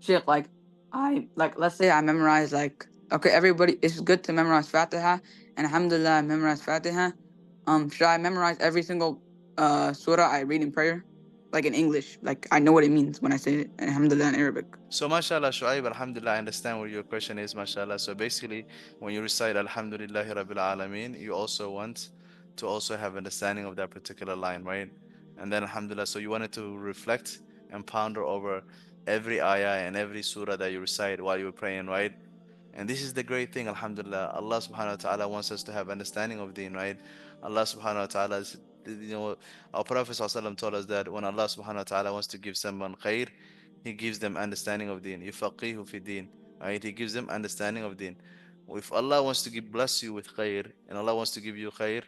Sheikh, like I like let's say I memorize like okay, everybody it's good to memorize Fatiha and alhamdulillah I memorize Fatiha. Should I memorize every single surah I read in prayer? Like in English. Like I know what it means when I say it, alhamdulillah in Arabic. So, mashallah, Shu'aib, alhamdulillah, I understand what your question is, mashallah. So, basically, when you recite Alhamdulillahi Rabbil Alameen, you also want to also have understanding of that particular line, right? And then, alhamdulillah, so you wanted to reflect and ponder over every ayah and every surah that you recite while you were praying, right? And this is the great thing, alhamdulillah. Allah subhanahu wa ta'ala wants us to have understanding of deen, right? Allah subhanahu wa ta'ala is, our Prophet ﷺ told us that when Allah subhanahu wa ta'ala wants to give someone khair, He gives them understanding of deen. Yufaqihu fi deen, right? He gives them understanding of deen. If Allah wants to bless you with khair, and Allah wants to give you khair,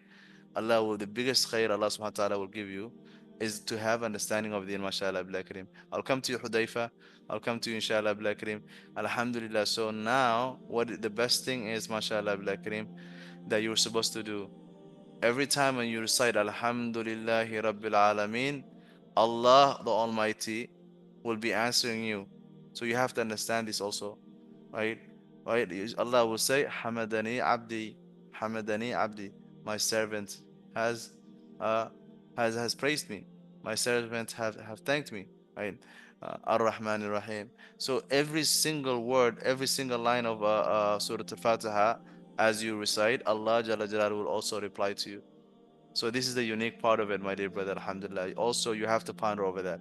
Allah will, the biggest khair Allah subhanahu wa ta'ala will give you is to have understanding of the mashallah bil kareem. I'll come to you, Hudayfa. I'll come to you, inshallah bil kareem. Alhamdulillah. So now, what the best thing is, mashallah bil kareem, that you're supposed to do every time when you recite Alhamdulillahi Rabbil Alameen, Allah the Almighty will be answering you. So you have to understand this also, right? Right? Allah will say, Hamadani Abdi, Hamadani Abdi, my servant has uh has praised me. My servant have thanked me, right? Ar-Rahman Ar-Rahim. So every single word, every single line of Surah Al-Fatiha, as you recite, Allah Jalla Jalaluhu will also reply to you. So this is the unique part of it, my dear brother, alhamdulillah. Also, you have to ponder over that.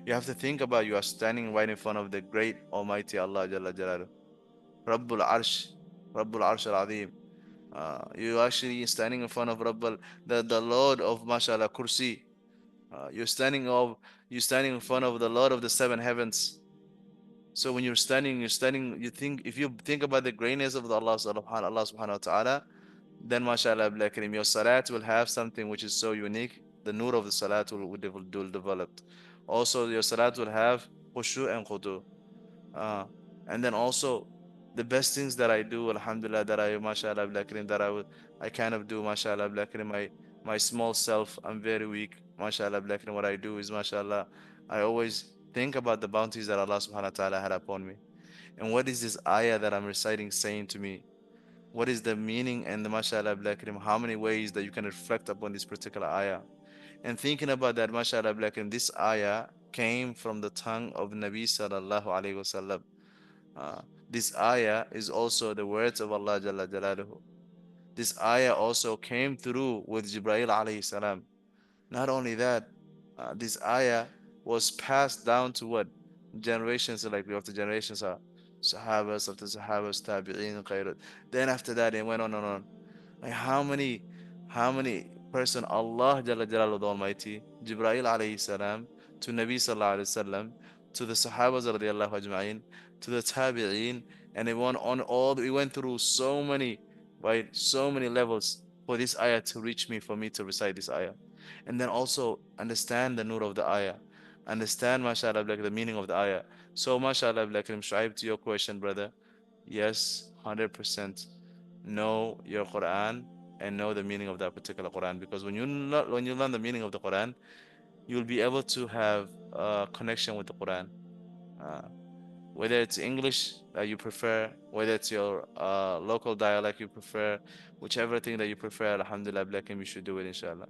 You have to think about you are standing right in front of the great Almighty Allah Jalla Jalaluhu. Rabbul Arsh, Rabbul Arsh Al-Azim. You actually standing in front of the Lord of Mashallah Kursi. You're standing in front of the Lord of the seven heavens. So when you're standing, you think, if you think about the greatness of the Allah subhanahu wa ta'ala, then mashallah kareem, your salat will have something which is so unique. The nur of the salat will develop. Also, your salat will have khushu and khudu. Uh, and then also, the best things that I do, alhamdulillah, that I, mashallah kareem, that I kind of do, mashallah kareem, my small self, I'm very weak, mashallah kareem. What I do is, mashallah, I always think about the bounties that Allah subhanahu wa ta'ala had upon me. And what is this ayah that I'm reciting saying to me? What is the meaning and the mashallah kareem? How many ways that you can reflect upon this particular ayah? And thinking about that, mashallah kareem, this ayah came from the tongue of Nabi sallallahu alayhi wasallam. Uh, this ayah is also the words of Allah Jalla Jalaluhu. This ayah also came through with Jibreel alayhi salam. Not only that, this ayah was passed down to what? Generations, like after generations are Sahabas, after Sahabas, Tabi'een, Khairat. Then after that, it went on and on. Like how many person Allah Jalla Jalaluhu the Almighty, Jibreel alayhi salam, to Nabi sallallahu alayhi wasallam, to the Sahabas radiallahu ajma'in, to the Tabi'een, and it went on all, we went through so many, right, so many levels for this ayah to reach me, for me to recite this ayah. And then also understand the nur of the ayah. Understand, mashallah, like the meaning of the ayah. So, mashallah, like Shuaib, to your question, brother, yes, 100%. Know your Quran and know the meaning of that particular Quran. Because when you learn the meaning of the Quran, you'll be able to have a connection with the Quran. Uh, whether it's English that you prefer, whether it's your local dialect you prefer, whichever thing that you prefer, alhamdulillah, black you should do it, inshallah.